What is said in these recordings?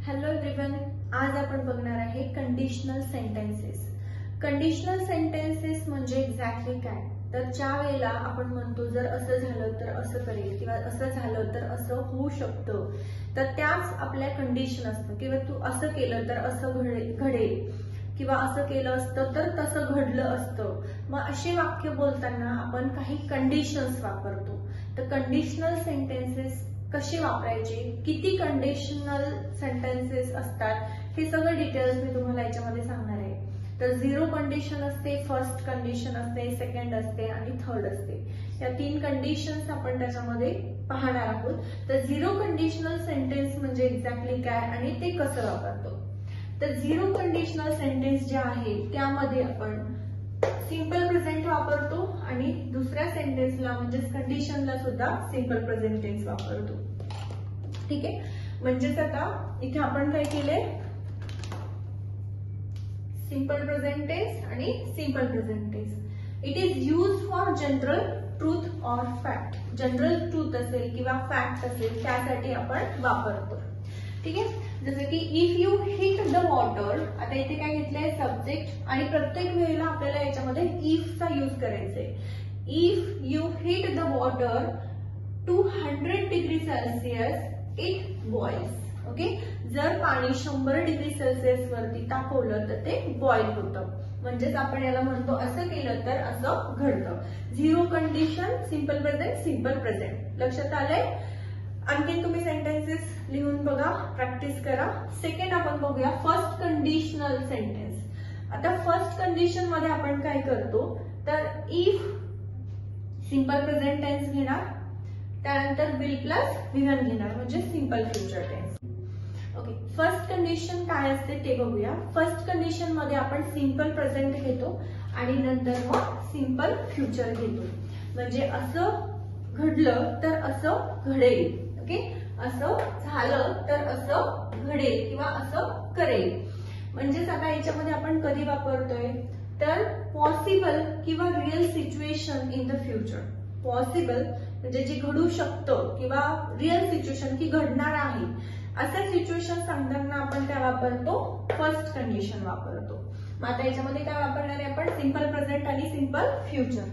Hello everyone, आज आपण बघणार आहे कंडिशनल सेंटेन्सेस. कंडिशनल सेंटेन्सेस म्हणजे एक्झॅक्टली काय, तर ज्या वेळेला आपण म्हणतो जर असं झालं तर असं करेल किंवा असं झालं तर असं होऊ शकतं, तर त्याच आपल्या कंडिशन असतं. किंवा तू असं केलं तर असं घडेल किंवा असं केलं असतं तर तसं घडलं असतं. मग असे वाक्य बोलताना आपण काही कंडिशन्स वापरतो. तर कंडिशनल सेंटेन्सेस कसे वापरायचे, किती कंडिशनल सेंटेन्सेस असतात, हे सगळं डिटेल्स मी तुम्हाला याच्यामध्ये सांगणार आहे. तर झिरो कंडिशन असते, फर्स्ट कंडिशन असते, सेकंड असते आणि थर्ड असते. या तीन कंडिशन्स आपण त्याच्यामध्ये पाहणार आहोत. तर झिरो कंडिशनल सेंटेन्स म्हणजे एक्झॅक्टली काय आणि ते कसं वापरतो. तर झिरो कंडिशनल सेंटेन्स जे आहे त्यामध्ये आपण सिंपल प्रेझेंट वापरतो आणि दुसऱ्या सेंटेन्सला म्हणजेच कंडिशनला सुद्धा सिंपल प्रेझेंट टेन्स वापरतो. ठीक आहे, म्हणजेच आता इथे आपण काय केले, सिंपल प्रेझेंट टेन्स आणि simple present tense. It is use for general truth or fact. General truth असेल किंवा फॅक्ट असेल त्यासाठी आपण वापरतो. ठीक आहे, जसं की if you hit the water. आता इथे काय घेतलंय, सब्जेक्ट, आणि प्रत्येक वेळेला आपल्याला याच्यामध्ये इफचा यूज करायचा आहे. If you hit the water 200 degree Celsius it boils. Okay, जर पाणी 100 डिग्री सेल्सिअस वरती तापवलं तर ते बॉइल होतं. म्हणजेच आपण याला म्हणतो असं केलं तर असं घडतं. Zero condition, simple present, simple present. लक्षात आलंय. आणखी तुम्ही सेंटेन्सेस लिहून बघा, प्रॅक्टिस करा. सेकंड आपण बघूया फर्स्ट कंडिशनल सेंटेन्स. आता फर्स्ट कंडिशन मध्ये आपण काय करतो, तर इफ सिंपल प्रेझेंट टेन्स घेणार, त्यानंतर विल प्लस व्ही1 घेणार, म्हणजे simple future tense. Okay, first condition काय असते ते बघूया. फर्स्ट कंडिशन मध्ये आपण सिंपल प्रेझेंट घेतो आणि नंतर मग सिंपल फ्युचर घेतो. म्हणजे असं घडलं तर असं घडेल. ओके, असं झालं तर असं घडेल किंवा असं करेल. म्हणजेच आता याच्यामध्ये आपण कधी वापरतोय, तर पॉसिबल किंवा real situation in the future. Possible म्हणजे जे घडू शकतं किंवा रिअल सिच्युएशन की घडणार आहे, असं सिच्युएशन सांगताना आपण काय वापरतो, फर्स्ट कंडिशन वापरतो. मग आता याच्यामध्ये काय वापरणार आहे आपण, सिंपल प्रेझेंट आणि simple future.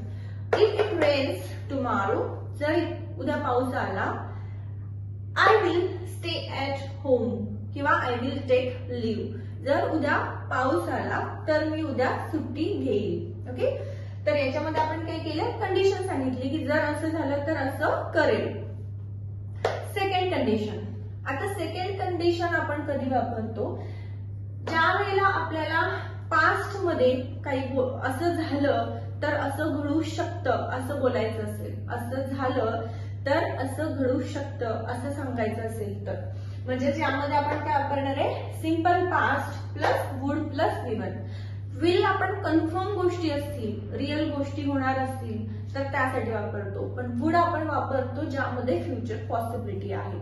If it rains tomorrow. जर उद्या पाऊस आला, I will stay at home किंवा आय विल टेक लिव्ह. जर उद्या पाऊस आला तर मी उद्या सुट्टी घेईल. ओके, तर याच्यामध्ये आपण काय केलं, कंडिशन सांगितली की जर असं झालं तर असं करेल. Second condition. आता सेकंड कंडिशन आपण कधी वापरतो, ज्या वेळेला आपल्याला पास्ट मध्ये काही असं झालं तर असं घडू शकतं असं बोलायचं असेल, असं झालं तर असं घडू शकतं असं सांगायचं असेल तर. म्हणजे यामध्ये आपण काय वापरणार आहे, simple past plus would plus V1. Will आपण कन्फर्म गोष्टी असतील, रिअल गोष्टी होणार असतील तर त्यासाठी वापरतो, पण वुड आपण वापरतो ज्यामध्ये फ्युचर पॉसिबिलिटी आहे.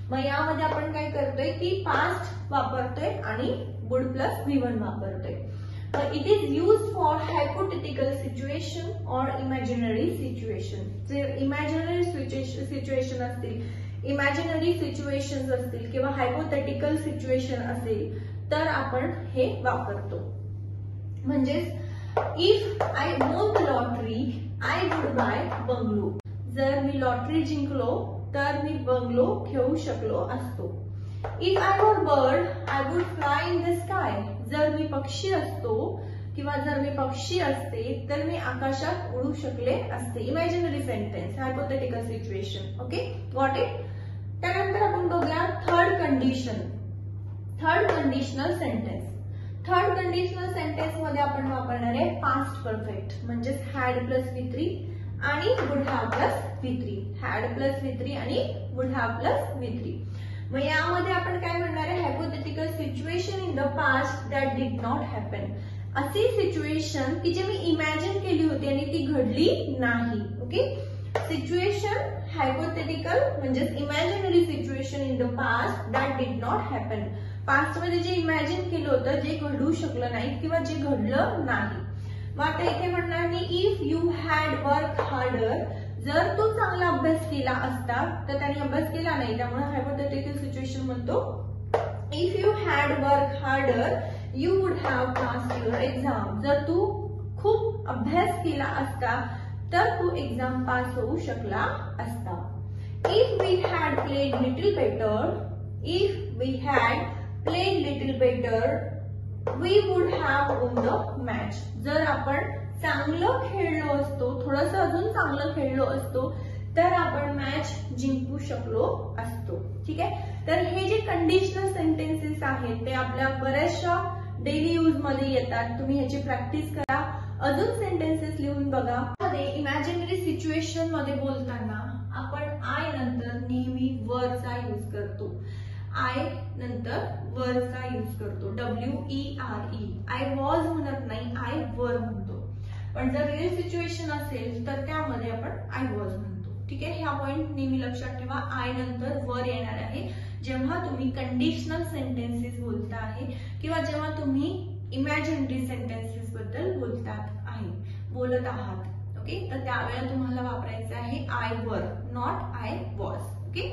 मग यामध्ये आपण काय करतोय की पास्ट वापरतोय आणि वुड प्लस व्ही1 वापरतोय. It is use for hypothetical situation और इमॅजिनरी सिच्युएशन. जे इमॅजिनरी सिच्युएशन असतील, इमॅजिनरी सिच्युएशन असतील किंवा हायपोथेटिकल सिच्युएशन असेल तर आपण हे वापरतो. म्हणजेच if I won the lottery I would buy bungalow. जर मी लॉटरी जिंकलो तर मी बंगलो घेऊ शकलो असतो. इफ आय वर bird I would fly in the sky. जर मी पक्षी असतो किंवा जर मी पक्षी असते तर मी आकाशात उडू शकले असते. Imaginary sentence, hypothetical situation. Okay, got it. त्यानंतर आपण बघूया third condition, third conditional sentence. Third conditional sentence मध्ये आपण वापरणार आहे पास्ट परफेक्ट. म्हणजेच हॅड प्लस व्ही3 आणि would have plus व्ही3. Had plus व्ही3 आणि वुड हॅव प्लस व्ही3. मग यामध्ये आपण काय म्हणणार आहे, hypothetical situation in the past that did not happen. अशी सिच्युएशन की जी मी इमॅजिन केली होती आणि ती घडली नाही. ओके, सिच्युएशन हायपोथेटिकल म्हणजेच imaginary situation in the past that did not happen. Past मध्ये जे इमॅजिन केलं होतं जे घडू शकलं नाही किंवा जे घडलं नाही. मग आता इथे म्हणणार me if you had work harder. जर तो चांगला अभ्यास केला असता तर त्याने अभ्यास केला नाही, त्यामुळे हायपोथेटिकल सिच्युएशन म्हणतो if you had work harder you would have passed your exam. जर तू खूप अभ्यास केला असता तर तू एक्झाम पास होऊ शकला असता. If we had played little better, if we had played little better we would have won the match. जर आपण चांगलं खेळलो असतो, थोडस अजून चांगलं खेळलो असतो तर आपण मॅच जिंकू शकलो असतो. ठीक आहे. तर हे जे कंडिशनल सेंटेन्सेस आहेत ते आपल्या बऱ्याचशा डेली यूज मध्ये येतात. तुम्ही ह्याची प्रॅक्टिस करा, अजून सेंटेन्सेस लिहून बघा. इमॅजिनरी सिच्युएशन मध्ये बोलताना आपण आय नंतर नेहमी वरचा यूज करतो. आय नंतर वरचा यूज करतो. WERE. आय वॉज म्हणत नाही, आय वर म्हणतो. पण जर रिअल सिच्युएशन असेल तर त्यामध्ये आपण आय वॉज म्हणतो. ठीक आहे. ह्या पॉइंट नेहमी लक्षात ठेवा. आय नंतर वर येणार आहे जेव्हा तुम्ही कंडिशनल सेंटेन्सेस बोलता आहे किंवा जेव्हा तुम्ही इमॅजिनरी सेंटेन्सेस बद्दल बोलत आहात. ओके. तर त्यावेळेला तुम्हाला वापरायचं आहे आय वर, not I was. Okay.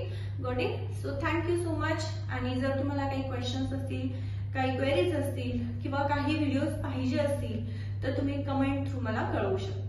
Got it. So thank you so much. आणि जर तुम्हाला काही क्वेश्चन्स असतील, काही क्वेरीज असतील किंवा काही व्हिडिओज पाहिजे असतील तर तुम्ही कमेंट थ्रू मला कळवू शकता.